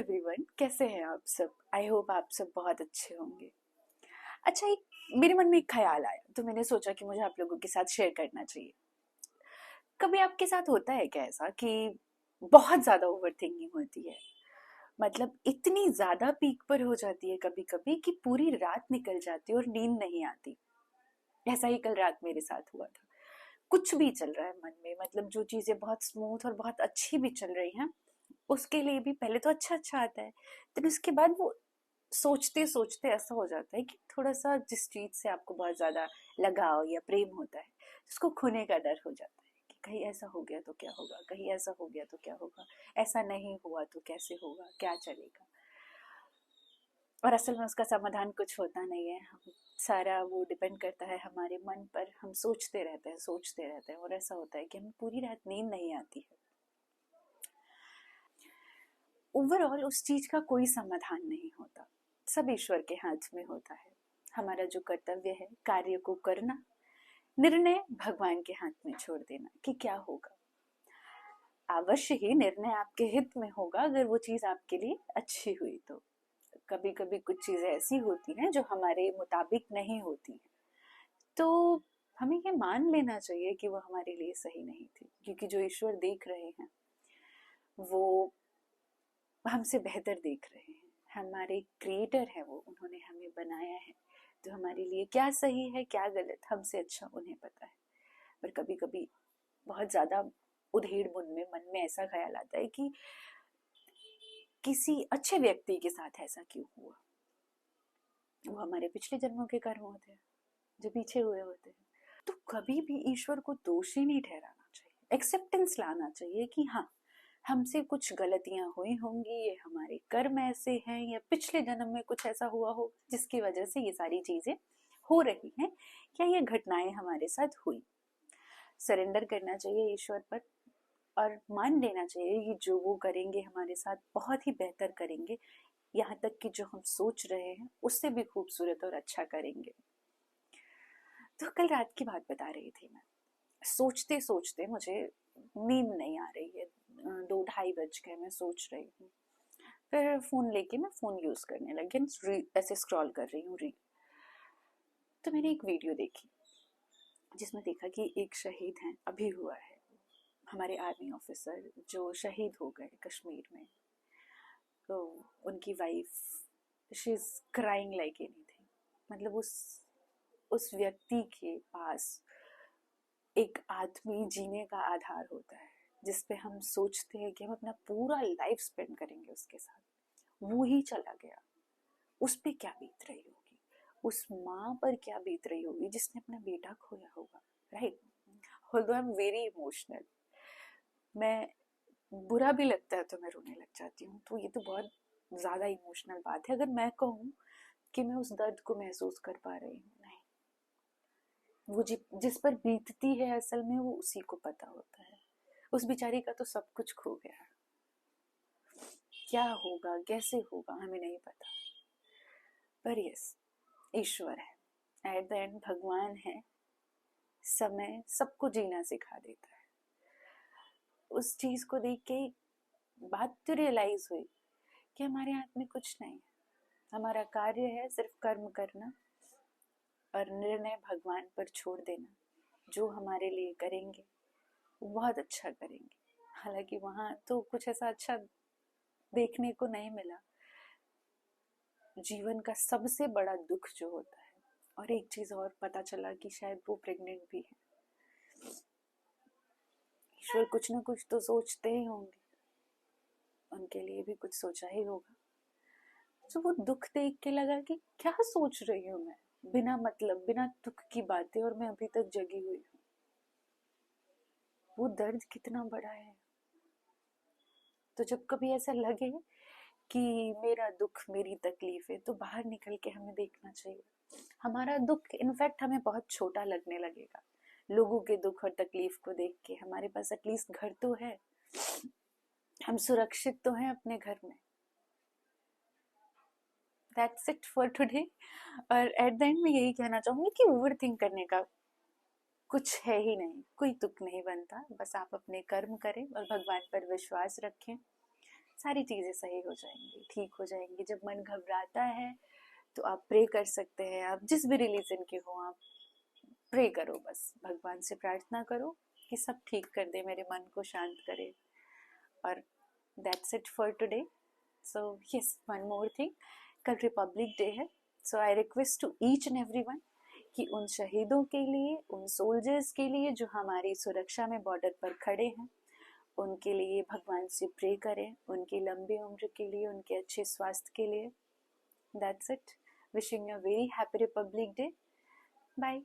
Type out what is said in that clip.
Everyone, कैसे हैं आप सब? आई होप आप सब बहुत अच्छे होंगे। अच्छा, एक मेरे मन में एक ख्याल आया तो मैंने सोचा कि मुझे आप लोगों के साथ शेयर करना चाहिए। कभी आपके साथ होता है क्या ऐसा कि बहुत ज्यादा ओवर थिंकिंग होती है? मतलब इतनी ज्यादा पीक पर हो जाती है कभी कभी कि पूरी रात निकल जाती है और नींद नहीं आती। ऐसा ही कल रात मेरे साथ हुआ था। कुछ भी चल रहा है मन में, मतलब जो चीजें बहुत स्मूथ और बहुत अच्छी भी चल रही हैं उसके लिए भी पहले तो अच्छा अच्छा आता है, लेकिन उसके बाद वो सोचते सोचते ऐसा हो जाता है कि थोड़ा सा जिस चीज से आपको बहुत ज्यादा लगाव या प्रेम होता है उसको खोने का डर हो जाता है कि कहीं ऐसा हो गया तो क्या होगा, कहीं ऐसा हो गया तो क्या होगा, ऐसा नहीं हुआ तो कैसे होगा, क्या चलेगा। और असल में उसका समाधान कुछ होता नहीं है। हम सारा वो डिपेंड करता है हमारे मन पर। हम सोचते रहते हैं और ऐसा होता है कि हमें पूरी रात नींद नहीं आती है। ओवरऑल उस चीज का कोई समाधान नहीं होता, सब ईश्वर के हाथ में होता है। हमारा जो कर्तव्य है कार्य को करना, निर्णय भगवान के हाथ में छोड़ देना कि क्या होगा। अवश्य ही निर्णय आपके हित में होगा अगर वो चीज आपके लिए अच्छी हुई तो। कभी कभी कुछ चीजें ऐसी होती हैं जो हमारे मुताबिक नहीं होती हैं, तो हमें ये मान लेना चाहिए कि वो हमारे लिए सही नहीं थी, क्योंकि जो ईश्वर देख रहे हैं वो हमसे बेहतर देख रहे हैं। हमारे क्रिएटर है वो, उन्होंने हमें बनाया है, तो हमारे लिए क्या सही है क्या गलत हमसे अच्छा उन्हें पता है। पर कभी कभी बहुत ज्यादा उधेड़ बुन में मन में ऐसा ख्याल आता है कि किसी अच्छे व्यक्ति के साथ ऐसा क्यों हुआ। वो हमारे पिछले जन्मों के कर्म होते हैं जो पीछे हुए होते हैं। तो कभी भी ईश्वर को दोषी नहीं ठहराना चाहिए, एक्सेप्टेंस लाना चाहिए कि हाँ, हमसे कुछ गलतियां हुई होंगी, ये हमारे कर्म ऐसे हैं, या पिछले जन्म में कुछ ऐसा हुआ हो जिसकी वजह से ये सारी चीजें हो रही हैं, या ये घटनाएं हमारे साथ हुई। सरेंडर करना चाहिए ईश्वर पर और मान लेना चाहिए कि जो वो करेंगे हमारे साथ बहुत ही बेहतर करेंगे। यहाँ तक कि जो हम सोच रहे हैं उससे भी खूबसूरत और अच्छा करेंगे। तो कल रात की बात बता रही थी मैं। सोचते सोचते मुझे नींद नहीं आ रही है, 2-2:30 बज गए, मैं सोच रही हूँ। फिर फोन लेके मैं फोन यूज करने लगी, ऐसे स्क्रॉल कर रही हूँ रील। तो मैंने एक वीडियो देखी जिसमें देखा कि एक शहीद हैं, अभी हुआ है, हमारे आर्मी ऑफिसर जो शहीद हो गए कश्मीर में। तो उनकी wife, she is crying like anything. मतलब उस व्यक्ति के पास एक आदमी जीने का आधार होता है जिस पे हम सोचते हैं कि हम अपना पूरा लाइफ स्पेंड करेंगे उसके साथ। वो ही चला गया, उस पे क्या बीत रही होगी, उस माँ पर क्या बीत रही होगी जिसने अपना बेटा खोया होगा, right? Although I am very emotional, मैं बुरा भी लगता है तो मैं रोने लग जाती हूँ। तो ये तो बहुत ज्यादा इमोशनल बात है। अगर मैं कहूँ कि मैं उस दर्द को महसूस कर पा रही हूँ, नहीं, वो जिस पर बीतती है असल में वो उसी को पता होता है। उस बेचारी का तो सब कुछ खो गया, क्या होगा कैसे होगा हमें नहीं पता। पर यस, ईश्वर है, एट द एंड भगवान है। समय सबको जीना सिखा देता है। उस चीज को देख के बात तो रियलाइज हुई कि हमारे हाथ में कुछ नहीं है। हमारा कार्य है सिर्फ कर्म करना और निर्णय भगवान पर छोड़ देना। जो हमारे लिए करेंगे वो बहुत अच्छा करेंगे। हालांकि वहां तो कुछ ऐसा अच्छा देखने को नहीं मिला। जीवन का सबसे बड़ा दुख जो होता है, और एक चीज और पता चला कि शायद वो प्रेग्नेंट भी है। ईश्वर कुछ ना कुछ तो सोचते ही होंगे, उनके लिए भी कुछ सोचा ही होगा। तो वो दुख देख के लगा कि क्या सोच रही हूँ मैं, बिना मतलब बिना दुख की बातें, और मैं अभी तक जगी हुई हूँ। वो दर्द कितना बड़ा है। तो जब कभी ऐसा लगे कि मेरा दुख मेरी तकलीफ है, तो बाहर निकल के हमें देखना चाहिए। हमारा दुख इनफैक्ट हमें बहुत छोटा लगने लगेगा लोगों के दुख और तकलीफ को देख के। हमारे पास एटलीस्ट घर तो है, हम सुरक्षित तो हैं अपने घर में। That's it for today. और एट द एंड में यही कहना चाहूंगी कि ओवर थिंक करने का कुछ है ही नहीं, कोई तुक नहीं बनता। बस आप अपने कर्म करें और भगवान पर विश्वास रखें, सारी चीज़ें सही हो जाएंगी, ठीक हो जाएंगी। जब मन घबराता है तो आप प्रे कर सकते हैं, आप जिस भी रिलीजन के हो आप प्रे करो, बस भगवान से प्रार्थना करो कि सब ठीक कर दे, मेरे मन को शांत करे। और that's it for today. So yes, one more thing, कल रिपब्लिक डे है। So I request to each and every one कि उन शहीदों के लिए, उन सोल्जर्स के लिए जो हमारी सुरक्षा में बॉर्डर पर खड़े हैं, उनके लिए भगवान से प्रे करें, उनकी लंबी उम्र के लिए, उनके अच्छे स्वास्थ्य के लिए। That's it. Wishing you a very happy Republic Day. Bye.